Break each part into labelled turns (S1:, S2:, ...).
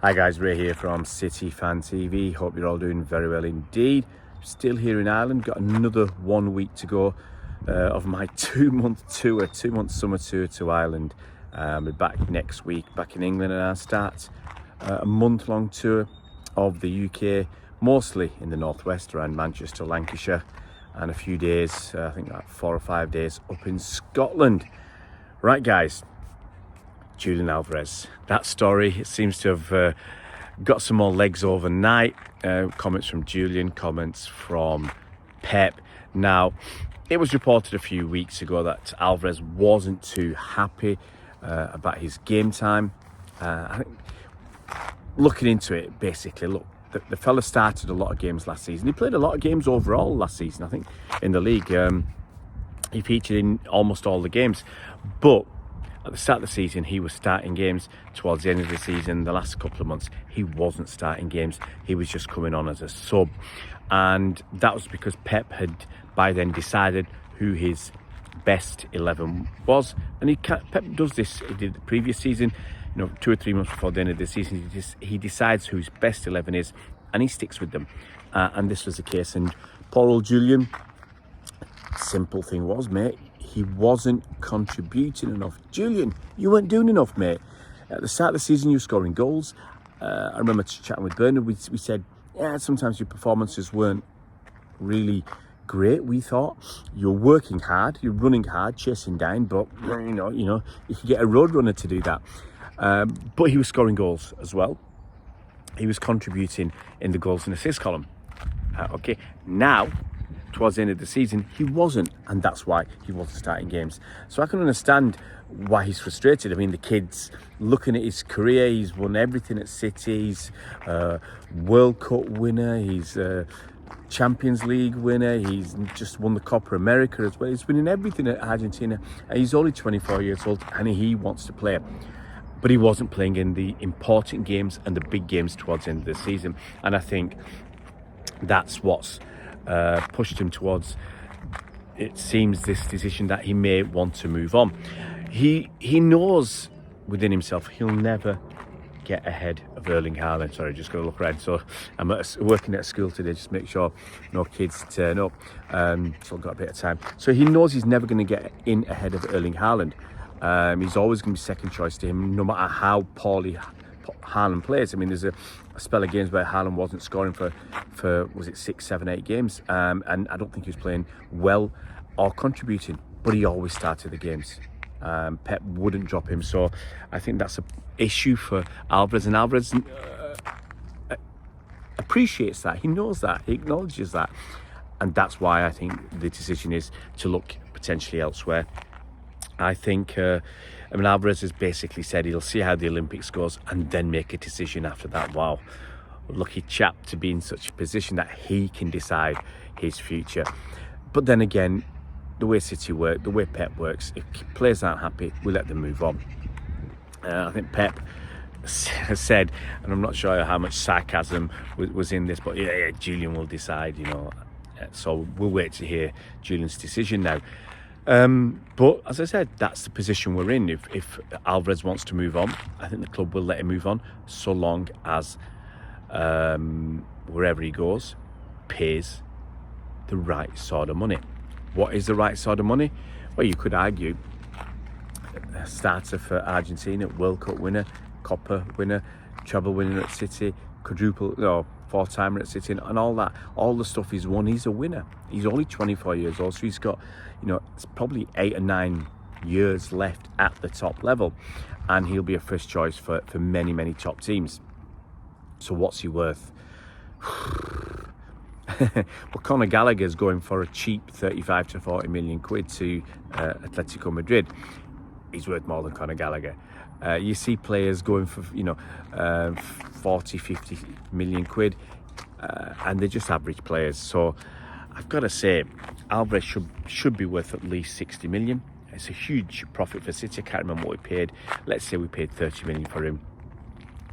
S1: Hi guys, Ray here from City Fan TV. Hope you're all doing very well indeed. Still here in Ireland, got another 1 week to go of my 2-month tour, 2-month summer tour to Ireland. We're back next week, back in England, and I'll start a month-long tour of the UK, mostly in the northwest around Manchester, Lancashire, and a few days, I think like 4 or 5 days up in Scotland. Right guys, Julian Alvarez. That story, it seems to have got some more legs overnight. Comments from Julian, comments from Pep. Now, it was reported a few weeks ago that Alvarez wasn't too happy about his game time. I think, looking into it, basically, look, the fella started a lot of games last season. He played a lot of games overall last season, I think, in the league. He featured in almost all the games, but at the start of the season, he was starting games. Towards the end of the season, the last couple of months, he wasn't starting games. He was just coming on as a sub. And that was because Pep had by then decided who his best 11 was. And Pep does this, he did the previous season, 2 or 3 months before the end of the season, he decides who his best 11 is and he sticks with them. And this was the case. And poor old Julian, simple thing was, mate, he wasn't contributing enough. Julian, you weren't doing enough, mate. At the start of the season, you were scoring goals. I remember chatting with Bernard. We said, yeah, sometimes your performances weren't really great. We thought you're working hard, you're running hard, chasing down, but you could get a road runner to do that. But he was scoring goals as well. He was contributing in the goals and assist column. Okay, now, towards the end of the season, he wasn't, and that's why he wasn't starting games. So I can understand why he's frustrated. I mean, the kid's looking at his career. He's won everything at City. He's a World Cup winner. He's a Champions League winner. He's just won the Copa America as well. He's winning everything at Argentina. And he's only 24 years old, and he wants to play. But he wasn't playing in the important games and the big games towards the end of the season. And I think that's what's pushed him towards, it seems, this decision that he may want to move on. He knows within himself he'll never get ahead of Erling Haaland. Sorry, just got to look around. So I'm working at school today, just make sure no kids turn up. So I've got a bit of time. So he knows he's never going to get in ahead of Erling Haaland. He's always going to be second choice to him, no matter how poorly Haaland plays. I mean, there's a spell of games where Haaland wasn't scoring for was it 6, 7, 8 games, and I don't think he was playing well or contributing, but he always started the games. Pep wouldn't drop him, so I think that's an issue for Alvarez, and Alvarez appreciates that. He knows that, he acknowledges that, and that's why I think the decision is to look potentially elsewhere. I think Alvarez has basically said he'll see how the Olympics goes and then make a decision after that. Wow, lucky chap to be in such a position that he can decide his future. But then again, the way City work, the way Pep works, if players aren't happy, we let them move on. I think Pep has said, and I'm not sure how much sarcasm was in this, but yeah, Julian will decide, So we'll wait to hear Julian's decision now. But as I said, that's the position we're in. If Alvarez wants to move on, I think the club will let him move on, so long as wherever he goes pays the right sort of money. What is the right sort of money? Well, you could argue a starter for Argentina, World Cup winner, Copa winner, treble winner at City, four-timer at City, and all that. All the stuff he's won, he's a winner. He's only 24 years old, so he's got, it's probably 8 or 9 years left at the top level, and he'll be a first choice for many, many top teams. So what's he worth? Well, Conor Gallagher's going for a cheap 35 to 40 million quid to Atletico Madrid. He's worth more than Conor Gallagher. You see players going for 40, 50 million quid, and they're just average players. So I've got to say, Alvarez should be worth at least 60 million. It's a huge profit for City. I can't remember what we paid. Let's say we paid 30 million for him.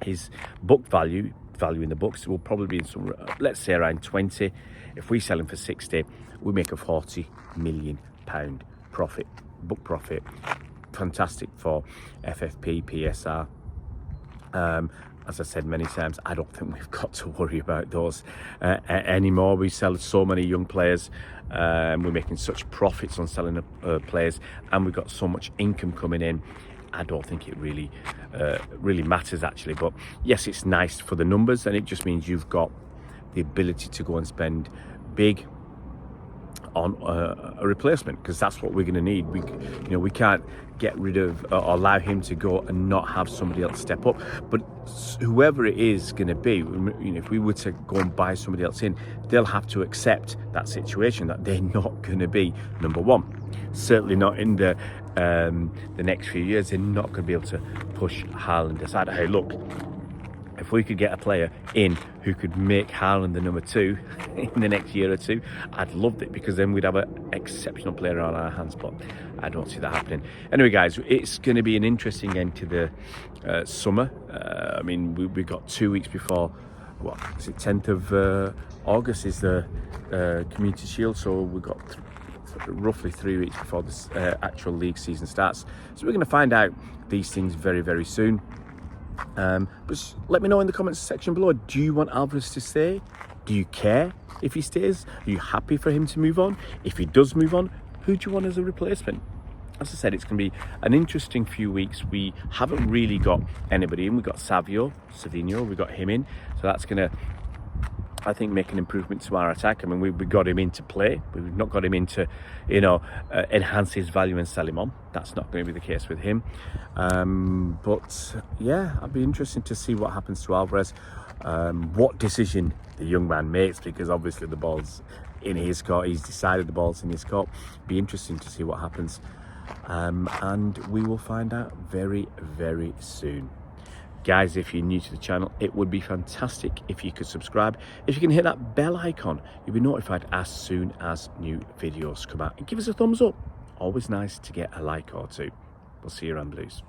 S1: His book value in the books will probably be in some, let's say around 20. If we sell him for 60, we make a 40 million pound profit, book profit. Fantastic for FFP, PSR. as I said many times, I don't think we've got to worry about those anymore. We sell so many young players, we're making such profits on selling players, and we've got so much income coming in. I don't think it really matters actually. But yes, it's nice for the numbers, and it just means you've got the ability to go and spend big on a replacement, because that's what we're going to need. We can't get rid of or allow him to go and not have somebody else step up. But whoever it is going to be, if we were to go and buy somebody else in, they'll have to accept that situation, that they're not going to be number one. Certainly not in the next few years. They're not going to be able to push Haaland aside. Hey, look, if we could get a player in who could make Haaland the number 2 in the next year or two, I'd love it, because then we'd have an exceptional player on our hands. But I don't see that happening. Anyway, guys, it's going to be an interesting end to the summer. I mean, we got 2 weeks before, what is it, 10th of August is the Community Shield, so we've got roughly 3 weeks before this actual league season starts. So we're going to find out these things very, very soon. But let me know in the comments section below. Do you want Alvarez to stay? Do you care if he stays? Are you happy for him to move on? If he does move on, who do you want as a replacement? As I said, it's going to be an interesting few weeks. We haven't really got anybody in. We've got Savinho, we got him in, so that's going to, I think, make an improvement to our attack. I mean, we got him in to play. We've not got him in to, enhance his value and sell him on. That's not going to be the case with him. But yeah, I'd be interested to see what happens to Alvarez, what decision the young man makes, because obviously the ball's in his court. He's decided the ball's in his court. Be interesting to see what happens. And we will find out very, very soon. Guys, if you're new to the channel, it would be fantastic if you could subscribe. If you can hit that bell icon, you'll be notified as soon as new videos come out. And give us a thumbs up. Always nice to get a like or two. We'll see you around Blues.